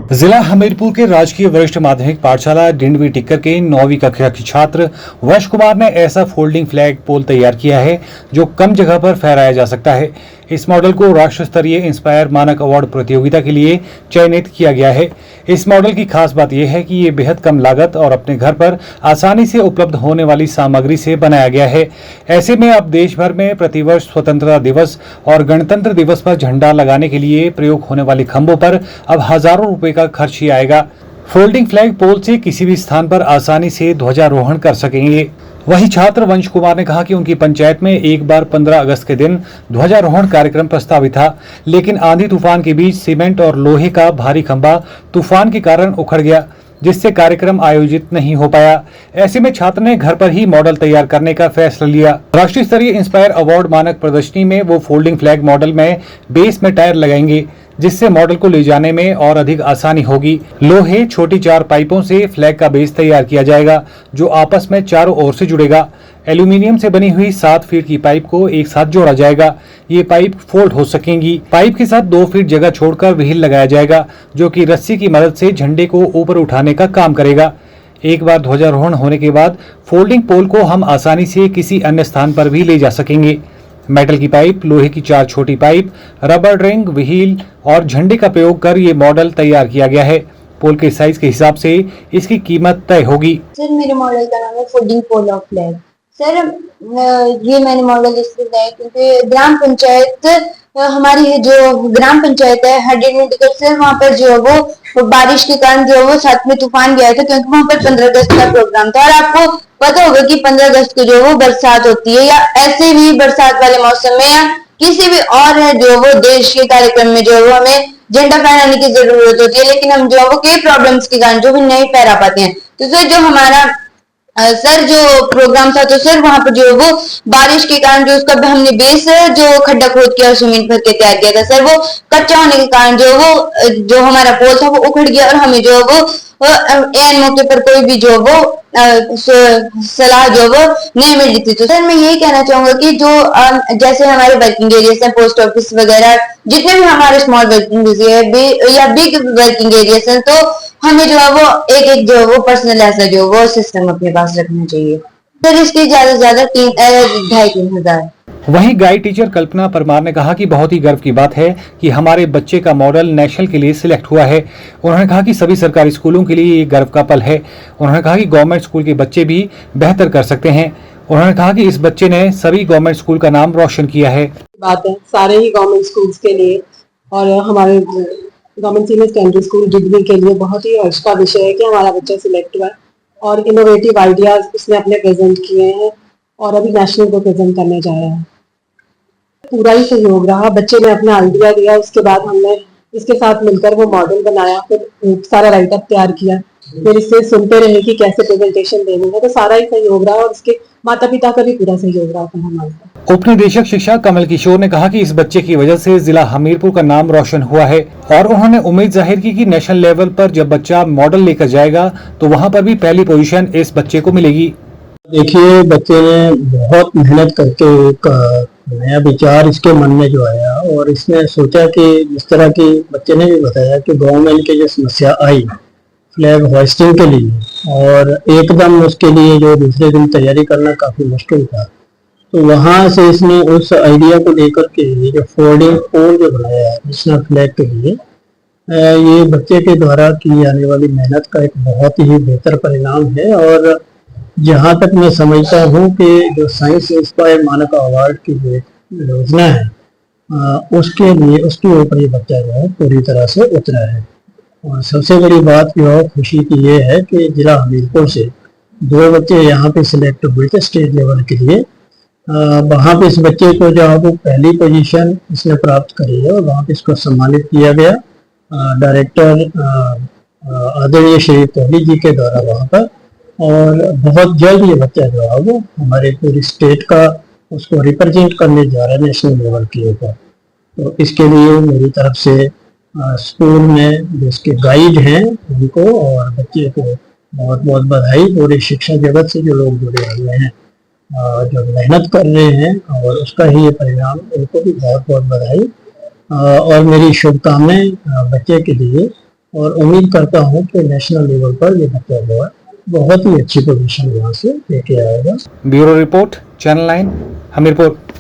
जिला हमीरपुर के राजकीय वरिष्ठ माध्यमिक पाठशाला डिंडवी टिक्कर के 9वीं कक्षा के छात्र वंश कुमार ने ऐसा फोल्डिंग फ्लैग पोल तैयार किया है जो कम जगह पर फहराया जा सकता है। इस मॉडल को राष्ट्र स्तरीय इंस्पायर मानक अवार्ड प्रतियोगिता के लिए चयनित किया गया है। इस मॉडल की खास बात यह है कि ये बेहद कम लागत और अपने घर पर आसानी से उपलब्ध होने वाली सामग्री से बनाया गया है। ऐसे में अब देश भर में प्रतिवर्ष स्वतंत्रता दिवस और गणतंत्र दिवस पर झंडा लगाने के लिए प्रयोग होने वाले खंभों पर अब हजारों रुपए का खर्च ही आएगा। फोल्डिंग फ्लैग पोल से किसी भी स्थान पर आसानी से ध्वजारोहण कर सकेंगे। वहीं छात्र वंश कुमार ने कहा कि उनकी पंचायत में एक बार 15 अगस्त के दिन ध्वजारोहण कार्यक्रम प्रस्तावित था, लेकिन आंधी तूफान के बीच सीमेंट और लोहे का भारी खंभा तूफान के कारण उखड़ गया, जिससे कार्यक्रम आयोजित नहीं हो पाया। ऐसे में छात्र ने घर पर ही मॉडल तैयार करने का फैसला लिया। राष्ट्रीय स्तरीय इंस्पायर अवार्ड मानक प्रदर्शनी में वो फोल्डिंग फ्लैग मॉडल में बेस में टायर लगाएंगे, जिससे मॉडल को ले जाने में और अधिक आसानी होगी। लोहे छोटी 4 पाइपों से फ्लैग का बेस तैयार किया जाएगा, जो आपस में चारों ओर से जुड़ेगा। एल्यूमिनियम से बनी हुई 7 फीट की पाइप को एक साथ जोड़ा जाएगा। ये पाइप फोल्ड हो सकेंगी। पाइप के साथ 2 फीट जगह छोड़कर व्हील लगाया जाएगा, जो कि रस्सी की मदद से झंडे को ऊपर उठाने का काम करेगा। एक बार ध्वजारोहण होने के बाद फोल्डिंग पोल को हम आसानी से किसी अन्य स्थान पर भी ले जा सकेंगे। मेटल की पाइप, लोहे की 4 छोटी पाइप, रबर रिंग, व्हील और झंडे का प्रयोग कर ये मॉडल तैयार किया गया है। पोल के साइज के हिसाब से इसकी कीमत तय होगी। सर, मेरे मॉडल का नाम है folding pole of flag. Sir, ये मैंने मॉडल इसलिए बनाया क्योंकि ग्राम पंचायत हमारी जो ग्राम पंचायत है हड्डी सर, वहाँ पर जो है वो बारिश के कारण जो है वो साथ में तूफान गया था, क्योंकि वहाँ पर 15 अगस्त का प्रोग्राम था। और आपको पता होगा कि 15 अगस्त को जो है वो बरसात होती है, या ऐसे भी बरसात वाले मौसम में या किसी भी और जो वो देश के कार्यक्रम में जो है वो हमें झंडा फहराने की जरूरत होती है, लेकिन हम जो है वो कई प्रॉब्लम्स के कारण जो भी नहीं फहरा पाते हैं। तो सर, जो हमारा सर जो प्रोग्राम था, तो सर वहां पर जो वो बारिश के कारण जो उसका हमने बेस जो खड्डा खोद के और सीमेंट भर के तैयार किया था, सर वो कच्चा होने के कारण जो हमारा पोल था वो उखड़ गया, और हमें जो वो एन मौके पर कोई भी जो वो सलाह जो वो नहीं मिल रही थी। तो सर, मैं यही कहना चाहूंगा कि जो जैसे हमारे वर्किंग एरियाज हैं, पोस्ट ऑफिस वगैरह, जितने भी हमारे स्मॉल वर्किंग या बिग वर्किंग एरियाज हैं, तो हमें जो है वो एक जो है वो पर्सनल ऐसा जो वो सिस्टम अपने पास रखना चाहिए। सर, इसकी ज्यादा से ज्यादा 2,500-3 हजार। वहीं गाइड टीचर कल्पना परमार ने कहा कि बहुत ही गर्व की बात है कि हमारे बच्चे का मॉडल नेशनल के लिए सिलेक्ट हुआ है। उन्होंने कहा कि सभी सरकारी स्कूलों के लिए ये गर्व का पल है। उन्होंने कहा कि गवर्नमेंट स्कूल के बच्चे भी बेहतर कर सकते हैं। उन्होंने कहा कि इस बच्चे ने सभी गवर्नमेंट स्कूल का नाम रोशन किया है। बात है सारे ही गवर्नमेंट स्कूल्स के लिए, और हमारे government senior secondary school degree के लिए बहुत ही हर्ष का विषय है कि हमारा बच्चा सिलेक्ट हुआ है और इनोवेटिव आइडियाज उसने अपने प्रेजेंट किए हैं और अभी नेशनल को प्रेजेंट करने जा रहा है। पूरा ही सहयोग रहा, बच्चे ने अपना आइडिया दिया, उसके बाद हमने इसके साथ मिलकर वो मॉडल बनाया, फिर सारा राइटअप तैयार किया, फिर इससे सुनते रहे कि कैसे प्रेजेंटेशन देनी है। तो सारा ही सहयोग रहा और उसके माता पिता का भी पूरा सहयोग रहा था हमारे साथ। उपनिदेशक शिक्षा कमल किशोर ने कहा कि इस बच्चे की वजह से जिला हमीरपुर का नाम रोशन हुआ है, और उन्होंने उम्मीद जाहिर की कि नेशनल लेवल पर जब बच्चा मॉडल लेकर जाएगा तो वहां पर भी पहली पोजीशन इस बच्चे को मिलेगी। देखिए, बच्चे ने बहुत मेहनत करके एक नया विचार इसके मन में जो आया, और इसने सोचा कि जिस तरह की बच्चे ने भी बताया कि गवर्नमेंट की जो समस्या आई फ्लैग होइस्टिंग के लिए, और एकदम उसके लिए जो दूसरे दिन तैयारी करना काफ़ी मुश्किल था, तो वहाँ से इसने उस आइडिया को लेकर के जो फोल्डिंग पोल जो बनाया है नेशनल फ्लैग के लिए, ये बच्चे के द्वारा की जाने वाली मेहनत का एक बहुत ही बेहतर परिणाम है। और जहाँ तक मैं समझता हूँ कि जो साइंस इंस्पायर मानक अवार्ड की जो योजना है, उसके लिए उसके ऊपर ये बच्चा जो है पूरी तरह से उतरा है। और सबसे बड़ी बात जो है खुशी की ये है कि जिला हमीरपुर से 2 बच्चे यहाँ पे सिलेक्ट हुए थे स्टेट लेवल के लिए। वहाँ पे इस बच्चे को जो है वो पहली पोजीशन इसने प्राप्त करी है, और वहाँ पे इसको सम्मानित किया गया डायरेक्टर आदरणीय श्री कोहली जी के द्वारा वहाँ पर। और बहुत जल्द ये बच्चा जो है वो हमारे पूरी स्टेट का उसको रिप्रेजेंट करने जा रहा है नेशनल लेवल के ऊपर। तो इसके लिए मेरी तरफ से स्कूल में जिसके गाइड हैं उनको और बच्चे को बहुत बहुत बधाई। पूरे शिक्षा जगत से जो लोग जुड़े हुए हैं, जो मेहनत कर रहे हैं, और उसका ही ये परिणाम, उनको भी बहुत बहुत बधाई और मेरी शुभकामनाएं बच्चे के लिए। और उम्मीद करता हूँ कि नेशनल लेवल पर ये बच्चा जो है बहुत ही अच्छी पोजीशन यहाँ से लेके आएगा। Bureau report, channel 9, Hamirpur.